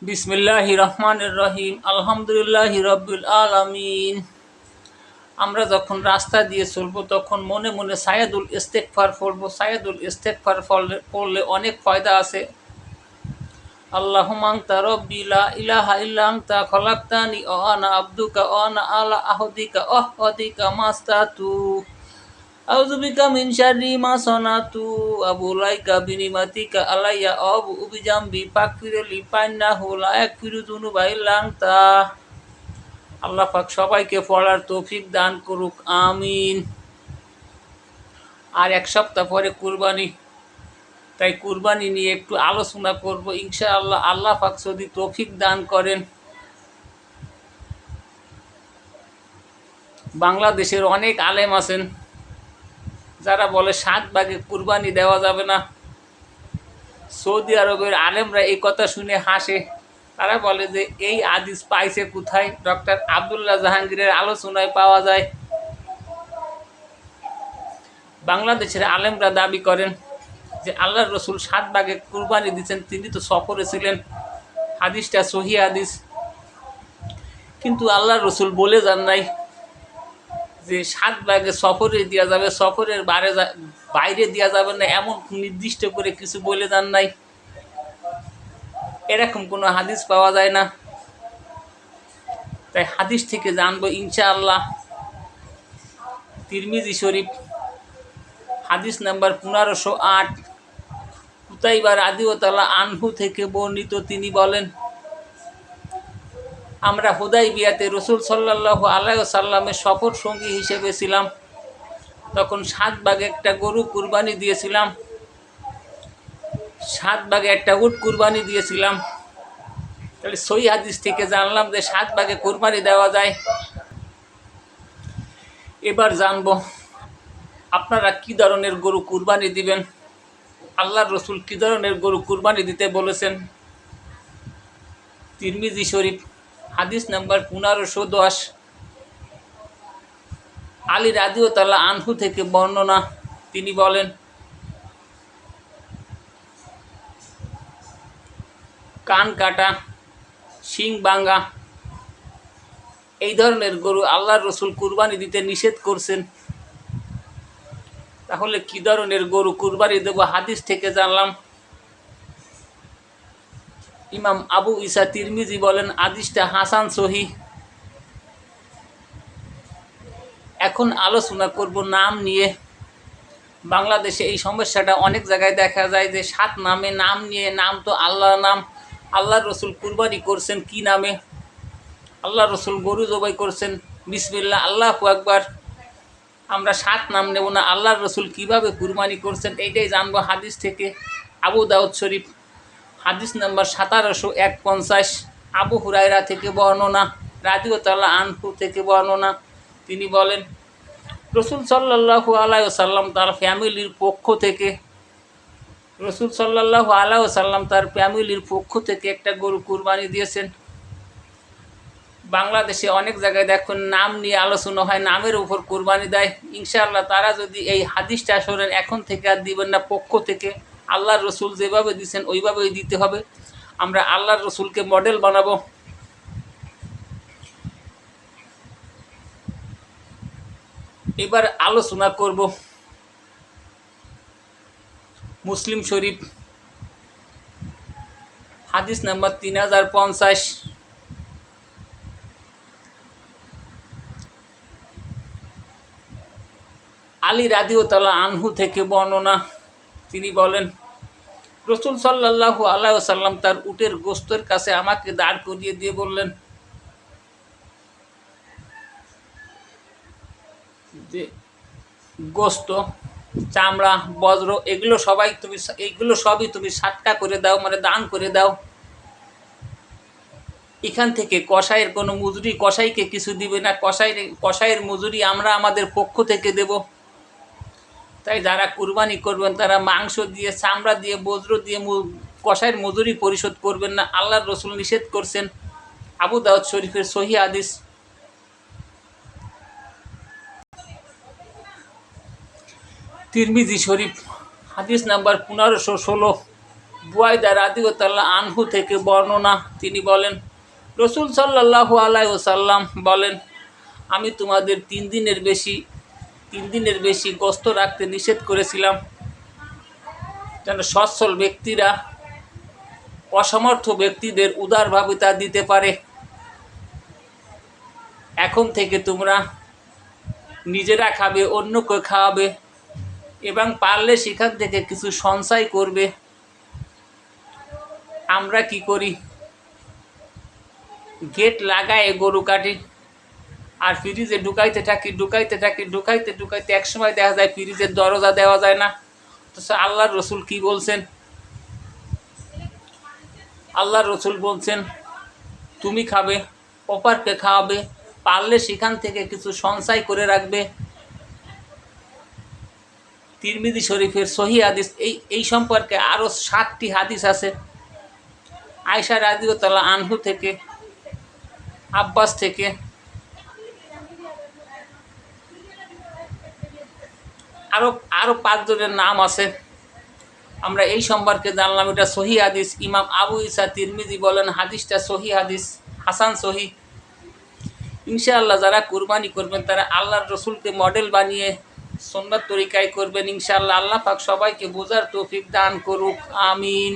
বিসমিল্লাহির রহমানির রহিম। আলহামদুলিল্লাহি রাব্বিল আলামিন। আমরা যখন রাস্তা দিয়ে চলবো তখন মনে মনে সাইয়্যিদুল ইস্তিগফার পড়বো। সাইয়্যিদুল ইস্তিগফার পড়লে অনেক ফায়দা আছে। আল্লাহুম্মা আনতা রাব্বি লা ইলাহা ইল্লা আনতা খলাকতানি ওয়া আনা আবদুকা ওয়া আনা আলা আহদিকা ওয়া ওয়াদিকা মাস্তাতু আউযু বিকা মিন শাররি মা সানাতু আবুলাইকা বিনিমাতিকা আলাইয়া আবু বিজামবি ফাগফিরলি ফাইন্নাহু লা ইয়াগফিরু যুনুবা ইল্লা আনতা। আল্লাহ পাক সবাইকে পড়ার তৌফিক দান করুক, আমিন। আর এক সপ্তাহ পরে কুরবানি, তাই কুরবানি নিয়ে একটু আলোচনা করব ইনশাআল্লাহ। আল্লাহ পাক যদি তৌফিক দান করেন। বাংলাদেশের অনেক আলেম আছেন যারা বলে 7 ভাগে কুরবানি দেওয়া যাবে না। সৌদি আরবের আলেমরা এই কথা শুনে হাসে। তারা বলে যে এই হাদিস পাইছে কোথায়? ডক্টর আব্দুল্লাহ জাহাঙ্গীরের আলোচনায় পাওয়া যায়। বাংলাদেশের আলেমরা দাবি করেন যে আল্লাহর রসুল 7 ভাগে কুরবানি দিচ্ছেন, তিনি তো সফরে ছিলেন। হাদিসটা সহিহ হাদিস, কিন্তু আল্লাহর রসুল বলে যান নাই যে 7 ভাগে সফরে দেওয়া যাবে, সফরের বাইরে দেওয়া যাবে না, এমন নির্দিষ্ট করে কিছু বলে যান নাই। এরকম কোনো হাদিস পাওয়া যায় না। তাই হাদিস থেকে জানবো ইনশাআল্লাহ। তিরমিজি শরীফ হাদিস নাম্বার 1508, কুতাইবা রাদিয়াল্লাহু আনহু থেকে বর্ণিত। তিনি বলেন, আমরা হুদাইবিয়াতে রাসূল সাল্লাল্লাহু আলাইহি ওয়াসাল্লামের সফর সঙ্গী হিসেবে ছিলাম। তখন 7 ভাগে একটা গরু কুরবানি দিয়েছিলাম, 7 ভাগে একটা উট কুরবানি দিয়েছিলাম। তাহলে সহিহ হাদিস থেকে জানলাম যে 7 ভাগে কুরবানি দেওয়া যায়। এবার জানবো আপনারা কি ধরনের গরু কুরবানি দিবেন, আল্লাহর রসুল কি ধরনের গরু কুরবানি দিতে বলেছেন। তিরমিজি শরীফ হাদিস নাম্বার 1510, আলী রাদিয়াল্লাহু আনহু থেকে বর্ণনা। তিনি বলেন, কান কাটা, শিং ভাঙা এই ধরনের গরু আল্লাহর রসুল কুরবানি দিতে নিষেধ করছেন। তাহলে কি ধরনের গরু কুরবানি দেব? হাদিস থেকে জানলাম। ইমাম আবু ঈসা তিরমিজি বলেন হাদিসটা হাসান সহিহ। এখন আলোচনা করব নাম নিয়ে। বাংলাদেশে এই সমস্যাটা অনেক জায়গায় দেখা যায় যে 7 নামে নাম নিয়ে, নাম তো আল্লাহর নাম। আল্লাহর রসুল কুরবানি করছেন কি নামে? আল্লাহর রসুল গরু জবাই করছেন বিসমিল্লাহ আল্লাহু আকবার। আমরা 7 নাম নেব না, আল্লাহর রসুল কিভাবে কুরবানি করছেন এইটাই জানবো হাদিস থেকে। আবু দাউদ শরীফ হাদিস নাম্বার 1751, আবু হুরায়রা থেকে বর্ণনা, রাদিয়াল্লাহু আনহু থেকে বর্ণনা। তিনি বলেন, রসুল সাল্লাল্লাহু আলাইহি ওয়াসাল্লাম তার ফ্যামিলির পক্ষ থেকে, রসুল সাল্লাল্লাহু আলাইহি ওয়াসাল্লাম তার ফ্যামিলির পক্ষ থেকে একটা গরু কুরবানি দিয়েছেন। বাংলাদেশে অনেক জায়গায় দেখুন নাম নিয়ে আলোচনা হয়, নামের উপর কুরবানি দেয়। ইনশাআল্লাহ তারা যদি এই হাদিসটা শোনেন, এখন থেকে আর দিবেন না, পক্ষ থেকে আল্লাহর রসুল যেভাবে দিচ্ছেন ওইভাবেই দিতে হবে। আমরা আল্লাহর রসুলকে মডেল বানাবো। এবার আলোচনা করব মুসলিম শরীফ হাদিস নাম্বার 3050, আলী রাদিয়াল্লাহু আনহু থেকে বর্ণনা। তিনি বলেন, রসুল সাল্লাল্লাহু আলাইহি ওয়াসাল্লাম তার উটের গোস্তের কাছে আমাকে দাঁড় করিয়ে দিয়ে বললেন যে গোস্ত, চামড়া, বজ্র এগুলো সবই তুমি সাটকা করে দাও, মানে দান করে দাও। এখান থেকে কসাইয়ের কোনো মজুরি, কসাইকে কিছু দিবে না, কসাইয়ের মজুরি আমরা আমাদের পক্ষ থেকে দেব। তাই যারা কুরবানি করবেন তারা মাংস দিয়ে, চামড়া দিয়ে, বজ্র দিয়ে কসাইয়ের মজুরি পরিশোধ করবেন না, আল্লাহর রসুল নিষেধ করছেন। আবু দাউদ শরীফের সহিহ হাদিস। তিরমিজি শরীফ হাদিস নাম্বার 1516, বুয়াইদা রাদিয়াল্লাহু আনহু থেকে বর্ণনা, তিনি বলেন রসুল সাল্লাল্লাহু আলাইহি ওয়াসাল্লাম বলেন, আমি তোমাদের 3 দিনের বেশি গোস্ত রাখতে নিষেধ করেছিলাম, যেন সচ্ছল ব্যক্তিরা অসমর্থ ব্যক্তিদের উদারভাবে তা দিতে পারে। এখন থেকে তোমরা নিজেরা খাবে, অন্যকে খাওয়াবে এবং পারলে সেখান থেকে কিছু সঞ্চয় করবে। আমরা কি করি? গেট লাগায় গরু কাটি আর ফ্রিজে ঢুকাইতে ঢুকাইতে একসময় দেখা যায় ফ্রিজের দরজা দেওয়া যায় না। তো আল্লাহর রসুল কি বলছেন? আল্লাহর রসুল বলছেন তুমি খাবে, অপারকে খাওয়াবে, পারলে সেখান থেকে কিছু সঞ্চয় করে রাখবে। তিরমিজি শরীফের সহি হাদিস। এই সম্পর্কে আরও 7টি হাদিস আছে। আয়েশা রাদিয়াল্লাহু আনহু থেকে, আব্বাস থেকে, আরও 5 জনের নাম আছে। আমরা এই সম্পর্কে জানলাম এটা সহি হাদিস। ইমাম আবু ইসা তিরমিজি বলেন হাদিসটা সহি হাদিস, হাসান সহি। ইনশাআল্লাহ যারা কুরবানি করবেন তারা আল্লাহর রসুলকে মডেল বানিয়ে সুন্নাত তরিকায় করবেন ইনশাআল্লাহ। আল্লাহ পাক সবাইকে বোঝার তৌফিক দান করুক, আমিন।